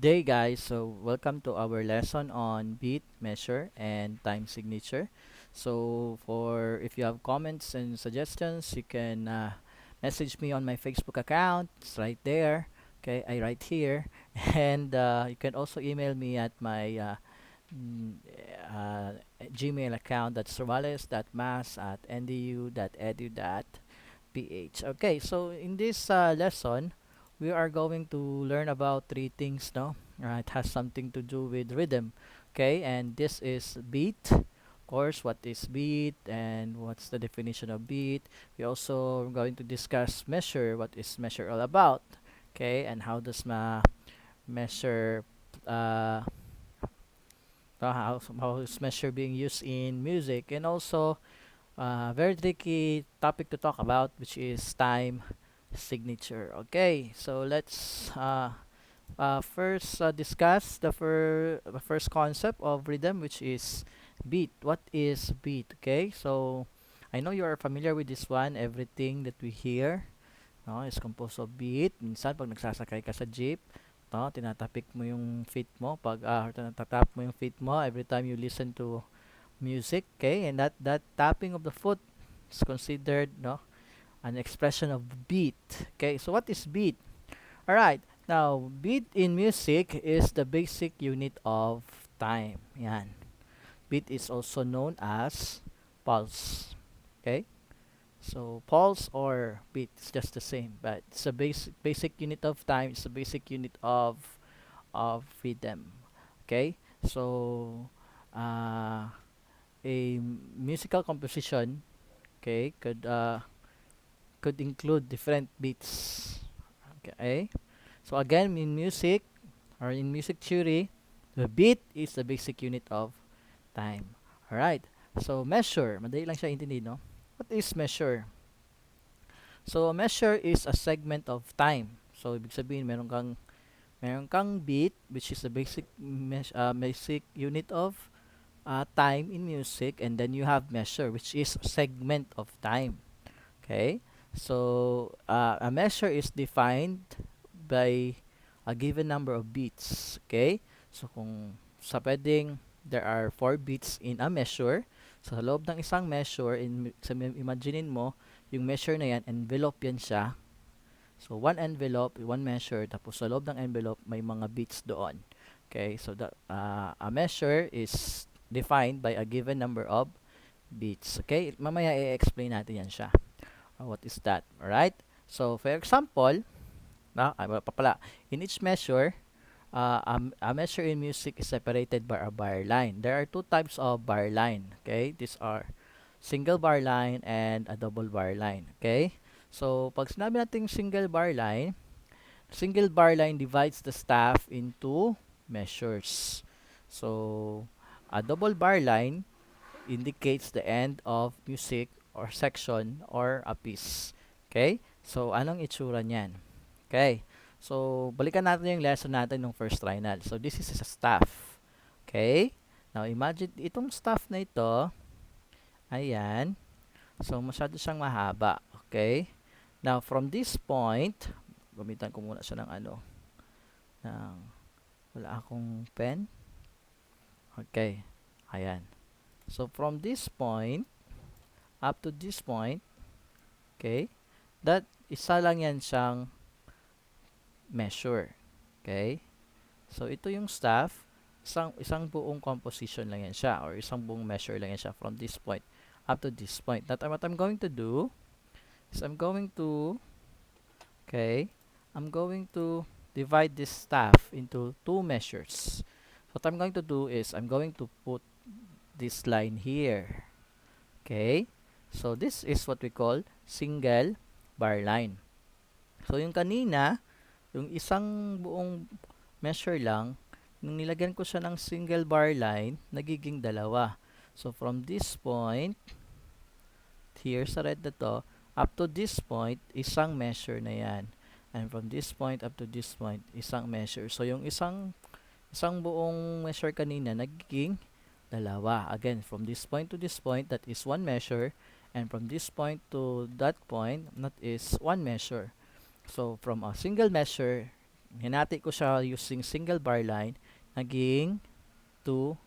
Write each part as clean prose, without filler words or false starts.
day, guys. So welcome to our lesson on beat, measure, and time signature. So for if you have comments and suggestions, you can message me on my Facebook account. It's right there. Okay, I write here, and you can also email me at my mm, uh, Gmail account. That's sorales.mas@ndu.edu.ph. Okay, so in this lesson, we are going to learn about three things, no? It has something to do with rhythm. Okay, and this is beat. Of course, what is beat and what's the definition of beat? We also going to discuss measure. What is measure all about? Okay, and how does measure uh, how is measure being used in music, and also very tricky topic to talk about, which is time signature. Okay, so let's first discuss the first concept of rhythm, which is beat. What is beat? Okay, so I know you are familiar with this one. Everything that we hear, no, is composed of beat. Minsan, pag nagsasakay ka sa jeep, no, tinatapik mo yung feet mo. Tinatap mo yung feet mo every time you listen to music. Okay, and that tapping of the foot is considered, no, an expression of beat. Okay, so what is beat? All right. Now, beat in music is the basic unit of time. Yan. Beat is also known as pulse. Okay? So, pulse or beat is just the same, but it's a basic unit of time. It's a basic unit of rhythm. Okay? So, uh, a musical composition, okay, could include different beats. Okay? So again, in music or in music theory, the beat is the basic unit of time. Alright. So measure, madali lang siya intindihin, no? What is measure? So a measure is a segment of time. So ibig sabihin meron kang beat, which is the basic unit of time in music, and then you have measure, which is segment of time. Okay? So a measure is defined by a given number of beats. Okay? So kung sa pwedeng there are 4 beats in a measure, so sa loob ng isang measure, imaginein mo, yung measure na yan, envelope yan siya. So one envelope, one measure, tapos sa loob ng envelope, may mga beats doon. Okay? So a measure is defined by a given number of beats. Okay? Mamaya i-explain natin yan siya. What is that? Alright? So, for example, in each measure, a measure in music is separated by a bar line. There are two types of bar line. Okay, these are single bar line and a double bar line. Okay, so pag sinabi natin single bar line divides the staff into measures. So, a double bar line indicates the end of music or section or a piece. Okay, so anong itsura niyan? Okay. So, balikan natin yung lesson natin nung first trinal. So, this is a staff. Okay. Now, imagine itong staff na ito. Ayan. So, masyado siyang mahaba. Okay. Now, from this point, gamitan ko muna siya ng ng, wala akong pen. Okay. Ayan. So, from this point, up to this point, okay, that isa lang yan siyang measure. Okay? So, ito yung staff. Isang buong composition lang yan siya, or isang buong measure lang yan siya from this point up to this point. What I'm going to do is okay, I'm going to divide this staff into two measures. So, what I'm going to do is I'm going to put this line here. Okay? So, this is what we call single bar line. So, yung kanina, yung isang buong measure lang, nung nilagyan ko siya ng single bar line, nagiging dalawa. So, from this point, here sa red na to, up to this point, isang measure na yan. And from this point up to this point, isang measure. So, yung isang buong measure kanina, nagiging dalawa. Again, from this point to this point, that is one measure. And from this point to that point, that is one measure. So, from a single measure, hinati ko siya using single bar line, naging 2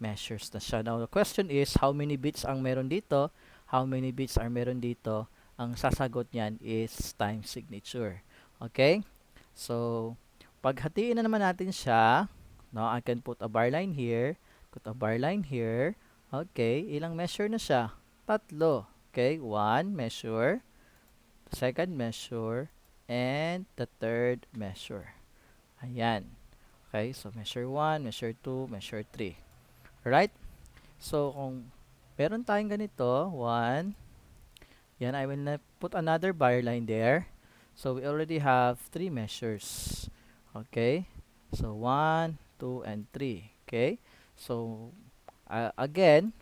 measures na siya. Now, the question is, how many bits ang meron dito? How many bits are meron dito? Ang sasagot niyan is time signature. Okay? So, paghatiin na naman natin siya, no, I can put a bar line here, put a bar line here. Okay, ilang measure na siya? Tatlo. Okay, one measure, second measure, and the third measure. Ayan. Okay, so measure 1, measure 2, measure 3. Right? So, kung meron tayong ganito, 1, yan, I will put another bar line there. So, we already have 3 measures. Okay? So, 1, 2, and 3. Okay? So, again,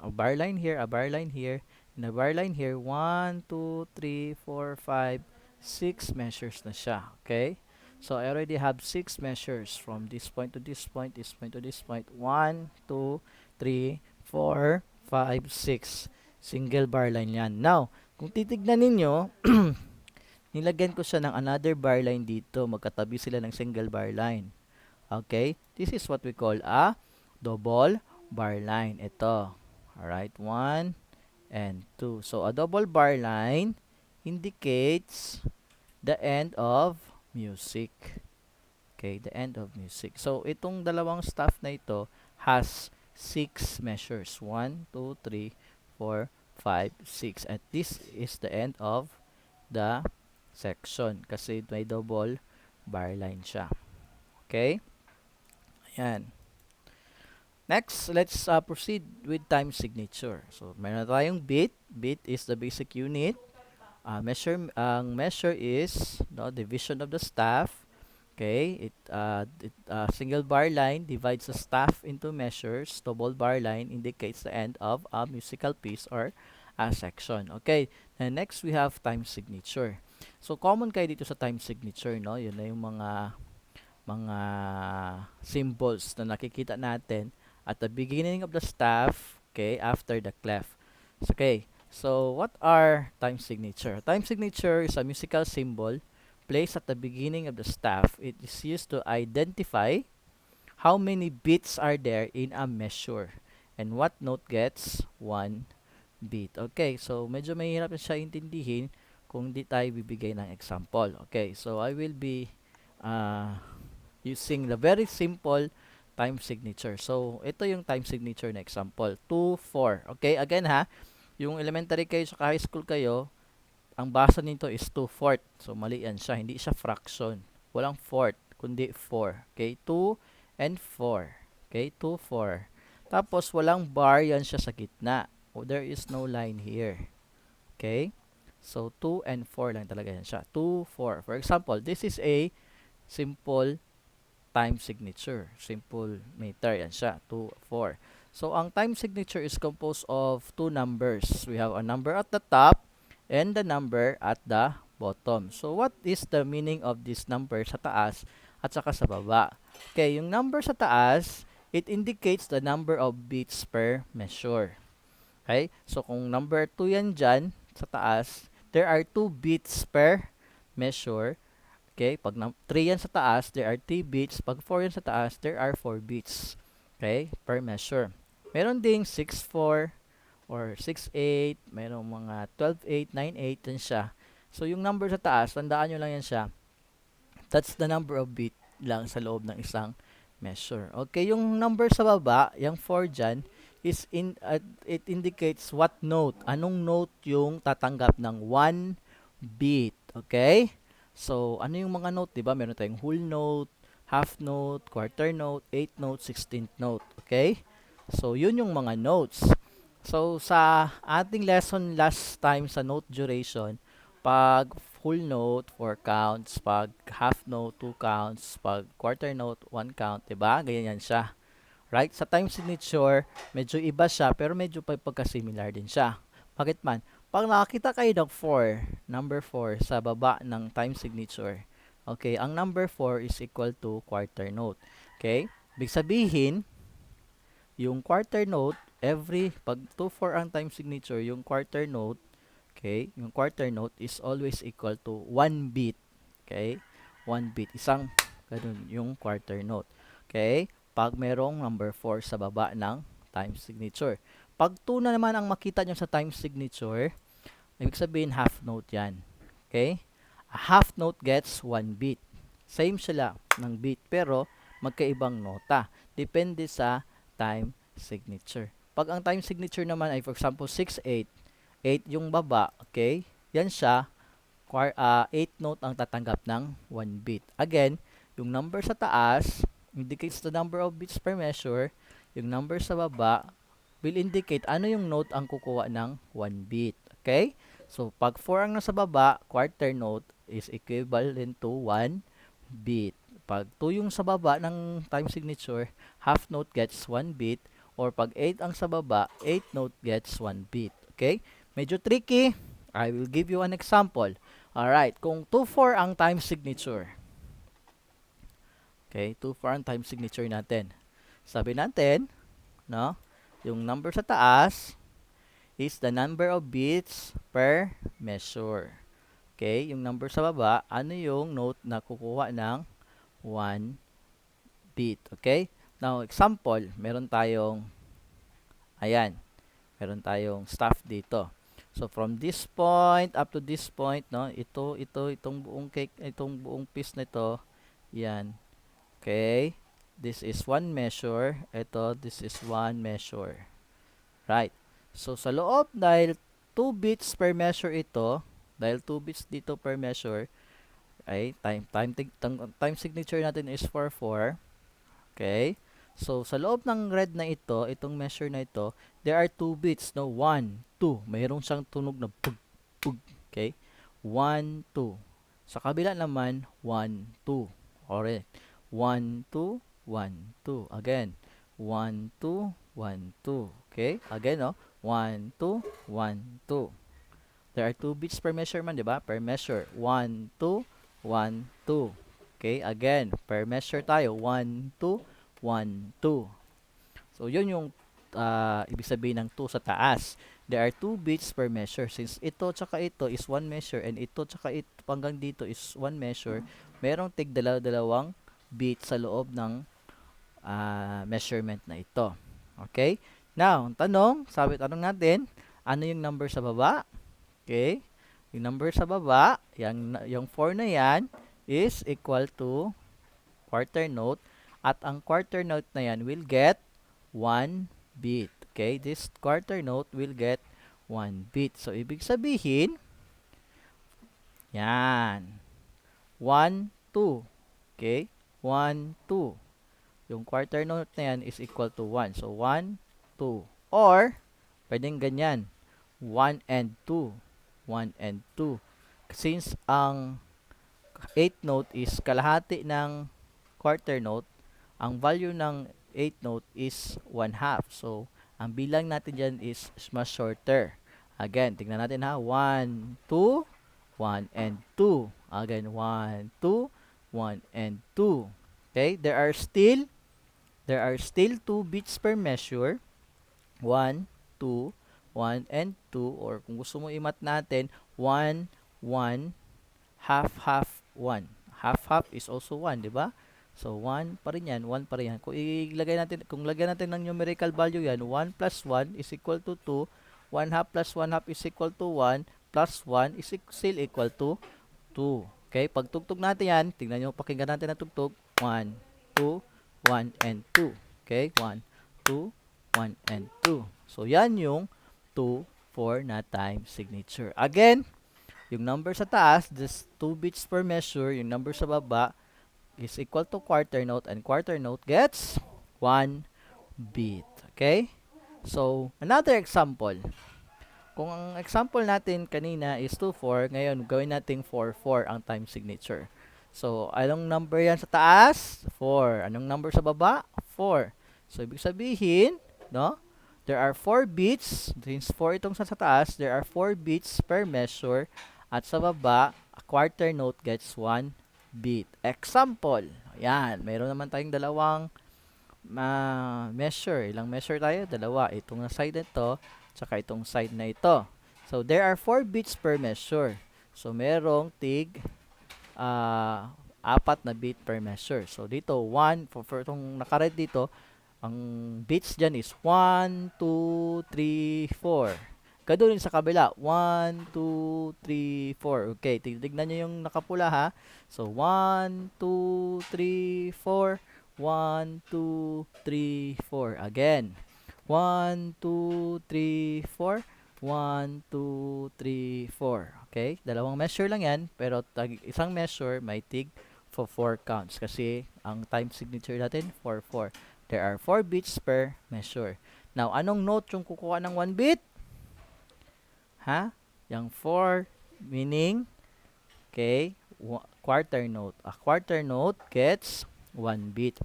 a bar line here, a bar line here, and a bar line here. 1, 2, 3, 4, 5, 6 measures na siya. Okay? So, I already have 6 measures from this point to this point, this point to this point. 1, 2, 3, 4, 5, 6. Single bar line yan. Now, kung titignan ninyo, nilagyan ko siya ng another bar line dito. Magkatabi sila ng single bar line. Okay? This is what we call a double bar line. Ito. Alright, 1 and 2. So, a double bar line indicates the end of music. Okay, the end of music. So, itong dalawang staff na ito has 6 measures. 1, 2, 3, 4, 5, 6. And this is the end of the section kasi may double bar line siya. Okay? Ayan. Next, let's proceed with time signature. So, meron tayong beat. Beat is the basic unit. Measure is no division of the staff. Okay, single bar line divides the staff into measures. Double bar line indicates the end of a musical piece or a section. Okay, and next we have time signature. So, common kayo dito sa time signature, no? Yun na yung mga symbols na nakikita natin at the beginning of the staff, okay, after the clef. Okay, so what are time signature? Time signature is a musical symbol placed at the beginning of the staff. It is used to identify how many beats are there in a measure and what note gets one beat. Okay, so medyo mahirap na siya intindihin kung di tayo bibigay ng example. Okay, so I will be using the very simple time signature. So, ito yung time signature na example. 2, 4. Okay, again ha, yung elementary kayo sa high school kayo, ang basa nito is 2/4. So, mali yan siya. Hindi siya fraction. Walang fourth, kundi 4. Okay, 2 and 4. Okay, 2, 4. Tapos, walang bar yan siya sa gitna. Oh, there is no line here. Okay, so 2 and 4 lang talaga yan siya. 2, 4. For example, this is a simple time signature. Simple meter. Yan siya. 2, 4. So, ang time signature is composed of two numbers. We have a number at the top and the number at the bottom. So, what is the meaning of this number sa taas at saka sa baba? Okay, yung number sa taas, it indicates the number of beats per measure. Okay, so kung number 2 yan dyan sa taas, there are 2 beats per measure. Okay, pag 3 yan sa taas, there are 3 beats. Pag 4 yan sa taas, there are 4 beats. Okay, per measure. Meron ding 6/4 or 6/8, merong mga 12/8, 9/8 yan siya. So, yung number sa taas, tandaan nyo lang yan siya. That's the number of beat lang sa loob ng isang measure. Okay, yung number sa baba, yung 4 dyan, it indicates what note, anong note yung tatanggap ng 1 beat. Okay? So, ano yung mga note, 'di ba? Meron tayong whole note, half note, quarter note, 8th note, 16th note, okay? So, yun yung mga notes. So, sa ating lesson last time sa note duration, pag full note, 4 counts, pag half note, 2 counts, pag quarter note, 1 count, 'di ba? Ganyan yan siya. Right? Sa time signature, medyo iba siya, pero medyo pagka-similar din siya. Bakit man? Pag nakakita kayo ng 4, number 4 sa baba ng time signature, okay, ang number 4 is equal to quarter note. Okay? Ibig sabihin, yung quarter note, pag 2/4 ang time signature, yung quarter note, okay, yung quarter note is always equal to 1 beat. Okay? 1 beat. Isang ganun yung quarter note. Okay? Pag merong number 4 sa baba ng time signature. Pag 2 na naman ang makita nyo sa time signature, ibig sabihin half note yan. Okay? A half note gets 1 beat. Same sila ng beat pero magkaibang nota. Depende sa time signature. Pag ang time signature naman ay for example 6-8, 8 yung baba, okay? Yan siya, 8 note ang tatanggap ng 1 beat. Again, yung number sa taas indicates the number of beats per measure. Yung number sa baba will indicate ano yung note ang kukuha ng 1 beat. Okay? So, pag 4 ang nasa baba, quarter note is equivalent to 1 beat. Pag 2 yung sa baba ng time signature, half note gets 1 beat. Or pag 8 ang sa baba, 8 note gets 1 beat. Okay? Medyo tricky. I will give you an example. Alright, kung 2-4 ang time signature. Okay, 2-4 ang time signature natin. Sabi natin, no, yung number sa taas is the number of beats per measure. Okay, yung number sa baba, ano yung note na kukuha ng 1 beat. Okay? Now, example, meron tayong, ayan, meron tayong staff dito. So, from this point up to this point, no, itong buong cake, itong buong piece na ito, yan. Okay? This is 1 measure. Ito, this is 1 measure. Right. So, sa loob, dahil 2 beats per measure ito, dahil 2 beats dito per measure, ay, time signature natin is 4-4. Okay? So, sa loob ng red na ito, itong measure na ito, there are 2 beats, no? 1, 2. Mayroon siyang tunog na pug, pug. Okay? 1, 2. Sa kabila naman, 1, 2. Alright. 1, 2, 1, 2. Again. 1, 2, 1, 2. Okay? Again, no? 1, 2, 1, 2. There are 2 beats per measurement, di ba? Per measure. 1, 2, 1, 2. Okay? Again, per measure tayo. 1, 2, 1, 2. So, yun yung ibig sabihin ng 2 sa taas. There are 2 beats per measure. Since ito tsaka ito is 1 measure and ito tsaka ito hanggang dito is 1 measure, merong tig dalawang beat sa loob ng measurement na ito. Okay? Now, tanong natin, ano yung number sa baba? Okay? Yung number sa baba, yung 4 na yan is equal to quarter note. At ang quarter note na yan will get 1 beat. Okay? This quarter note will get 1 beat. So, ibig sabihin, yan. 1, 2. Okay? 1, 2. Yung quarter note na yan is equal to 1. So, 1, 2. Or, pwedeng ganyan. 1 and 2. 1 and 2. Since ang 8th note is kalahati ng quarter note, ang value ng 8th note is 1/2. So, ang bilang natin dyan is mas shorter. Again, tingnan natin ha. 1, 2, 1 and 2. Again, 1, 2, 1 and 2. Okay, there are still 2 beats per measure. 1, 2, 1 and 2, or kung gusto mo i-mat natin, 1, 1, half, half, 1. Half, half is also 1, di ba? So, 1 pa rin yan, 1 pa rin yan. Kung lagyan natin ng numerical value yan, 1 plus 1 is equal to 2, 1 half plus 1 half is equal to 1, plus 1 is still equal to 2. Okay, pag tugtog natin yan, tingnan nyo, pakinggan natin ang tugtog, 1, 2, 1 and 2. Okay, 1, 2, 1 and 2. So, yan yung 2, 4 na time signature. Again, yung number sa taas, this 2 beats per measure, yung number sa baba, is equal to quarter note, and quarter note gets 1 beat. Okay? So, another example. Kung ang example natin kanina is 2-4, ngayon gawin natin 4-4 ang time signature. So, anong number yan sa taas? 4. Anong number sa baba? 4. So, ibig sabihin, no? There are 4 beats. Since 4 itong sa taas, there are 4 beats per measure. At sa baba, a quarter note gets 1 beat. Example. Ayan. Meron naman tayong dalawang measure. Ilang measure tayo? Dalawa. Itong side na ito, tsaka itong side na ito. So, there are 4 beats per measure. So, merong tig 4 na beat per measure. So dito 1 for itong naka-red dito, ang beats dyan is 1, 2, 3, 4. Ganoon din sa kabila, 1, 2, 3, 4. Okay, tignan nyo yung nakapula ha. So 1, 2, 3, 4. 1, 2, 3, 4. Again. 1, 2, 3, 4. 1, 2, 3, 4. Okay? Dalawang measure lang yan, pero isang measure may tig for 4 counts kasi ang time signature natin 4, 4. There are 4 beats per measure. Now, anong note yung kukuha ng 1 beat? Ha? Yung 4 meaning, okay, quarter note. A quarter note gets 1 beat.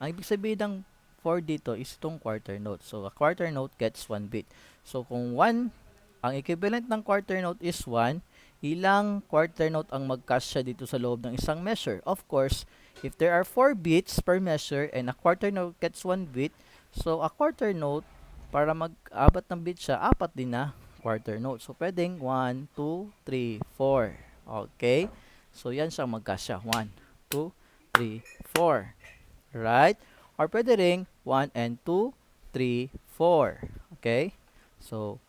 Ang ibig sabihin ng 4 dito is itong quarter note. So, a quarter note gets 1 beat. So, kung 1, ang equivalent ng quarter note is 1, ilang quarter note ang magkasya dito sa loob ng isang measure? Of course, if there are 4 beats per measure and a quarter note gets 1 beat, so a quarter note, para mag-abat ng beat siya, 4 din na quarter note. So, pwedeng 1, 2, 3, 4. Okay? So, yan siyang magkasya. 1, 2, 3, 4. Right? Or pwede ring 1 and 2, 3, 4. Okay? So,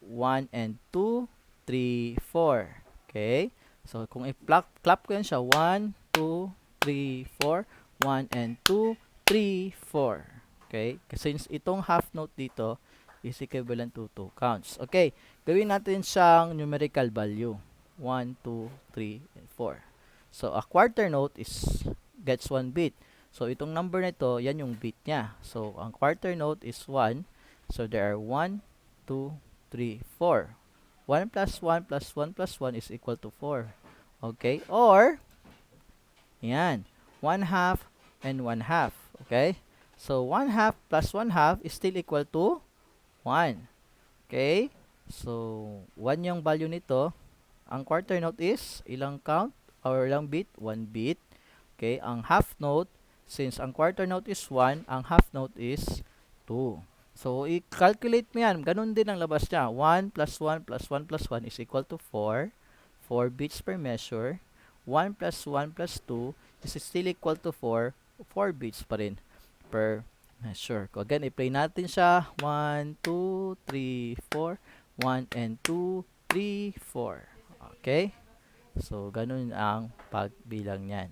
1 and 2, 3, 4. Okay? So, kung i-clap ko yan siya, 1, 2, 3, 4. 1 and 2, 3, 4. Okay? Since itong half note dito is equivalent to 2 counts. Okay? Gawin natin siyang numerical value. 1, 2, 3, and 4. So, a quarter note is gets 1 beat. So, itong number nito, yan yung beat niya. So, ang quarter note is 1. So, there are 1, 2, 3, 4. 1 plus 1 plus 1 plus 1 is equal to 4. Okay? Or, yan, 1 half and 1 half. Okay? So, 1 half plus 1 half is still equal to 1. Okay? So, 1 yung value nito. Ang quarter note is, ilang count or ilang beat? 1 beat. Okay? Ang half note, since ang quarter note is 1, ang half note is 2. So, i-calculate mo yan. Ganun din ang labas niya. 1 plus 1 plus 1 plus 1 is equal to 4. 4 beats per measure. 1 plus 1 plus 2 is still equal to 4. 4 beats pa rin per measure. Again, i-play natin siya. 1, 2, 3, 4. 1 and 2, 3, 4. Okay? So, ganun ang pagbilang niyan.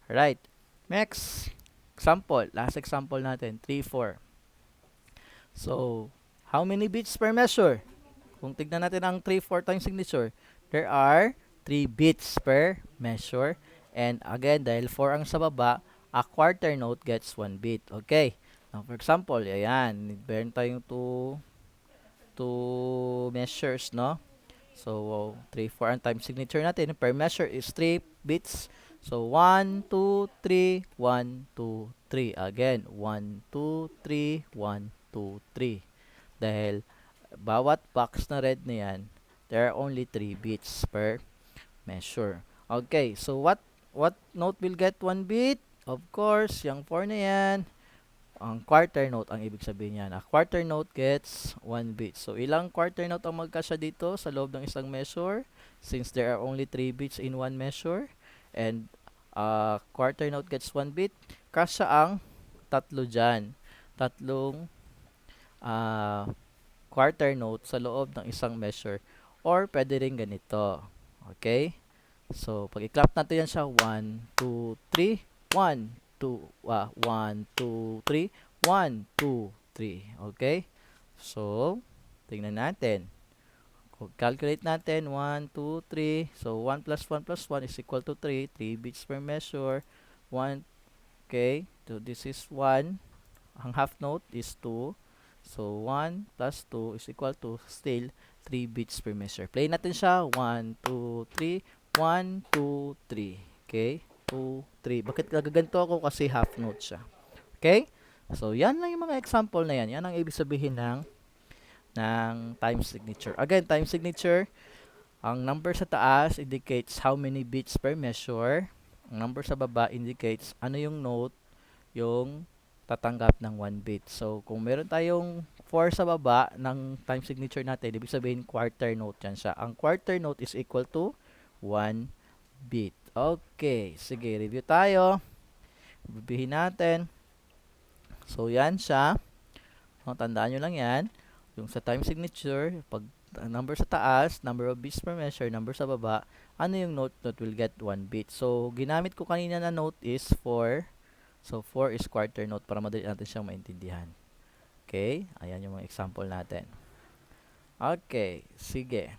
Right. Next example. Last example natin. 3, 4. So, how many beats per measure? Kung tignan natin ang 3, 4 time signature, there are 3 beats per measure. And again, dahil 4 ang sa baba, a quarter note gets 1 beat. Okay. Now, for example, ayan, meron tayong 2 measures, no? So, 3, 4 ang time signature natin. Per measure is 3 beats. So, 1, 2, 3, 1, 2, 3. Again, 1, 2, 3, 1, 2, 3. Dahil, bawat box na red na yan, there are only 3 beats per measure. Okay, so what note will get 1 beat? Of course, yung 4 na yan, ang quarter note ang ibig sabihin niyan. A quarter note gets 1 beat. So, ilang quarter note ang magkasya dito sa loob ng isang measure? Since there are only 3 beats in one measure, and quarter note gets 1 beat, kasya ang tatlo dyan. Tatlong quarter note sa loob ng isang measure. Or, pwede rin ganito. Okay? So, pag i-clap natin yan siya, 1, 2, 3, 1, 1, 2, 3, 1, 2, 3. Okay? So, tingnan natin. Kung calculate natin, 1, 2, 3. So, 1 plus 1 plus 1 is equal to 3. 3 beats per measure. 1, okay? So, this is 1. Ang half note is 2. So, 1 plus 2 is equal to still 3 beats per measure. Play natin siya. 1, 2, 3. 1, 2, 3. Okay? 2, 3. Bakit nagaganto ako? Kasi half note siya. Okay? So, yan lang yung mga example na yan. Yan ang ibig sabihin ng time signature. Again, time signature, ang number sa taas indicates how many beats per measure. Ang number sa baba indicates ano yung note yung tatanggap ng 1 beat. So, kung meron tayong 4 sa baba ng time signature natin, ibig sabihin quarter note yan siya. Ang quarter note is equal to 1 beat. Okay, sige, review tayo. Reviewin natin. So, yan siya. Tandaan nyo lang yan. Yung sa time signature, pag number sa taas, number of beats per measure, number sa baba, ano yung note that will get 1 beat. So, ginamit ko kanina na note is 4. So, 4 is quarter note para madali natin siyang maintindihan. Okay? Ayan yung mga example natin. Okay, sige.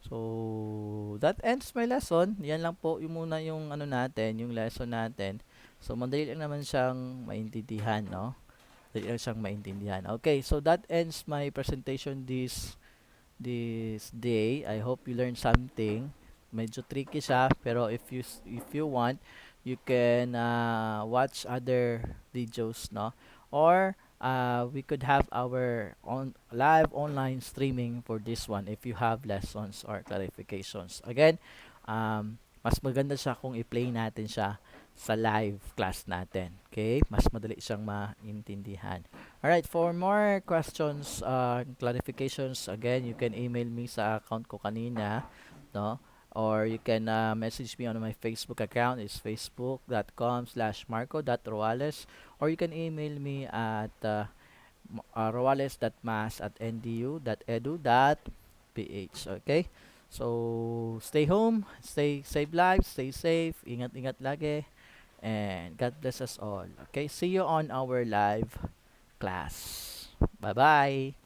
So, that ends my lesson. Yan lang po yung muna yung ano natin, yung lesson natin. So, madali lang naman siyang maintindihan, no? Madali lang siyang maintindihan. Okay, so that ends my presentation this day. I hope you learned something. Medyo tricky siya, pero if you want, you can watch other videos, no? Or we could have our live online streaming for this one if you have lessons or clarifications. Again, mas maganda siya kung i-play natin siya sa live class natin. Okay? Mas madali siyang maintindihan. Alright, for more questions, clarifications, again, you can email me sa account ko kanina, no? Or you can message me on my Facebook account. It's facebook.com/marco.roales. Or you can email me at roales.mas@ndu.edu.ph. Okay? So, stay home, save lives, stay safe, ingat-ingat lagi, and God bless us all. Okay? See you on our live class. Bye-bye.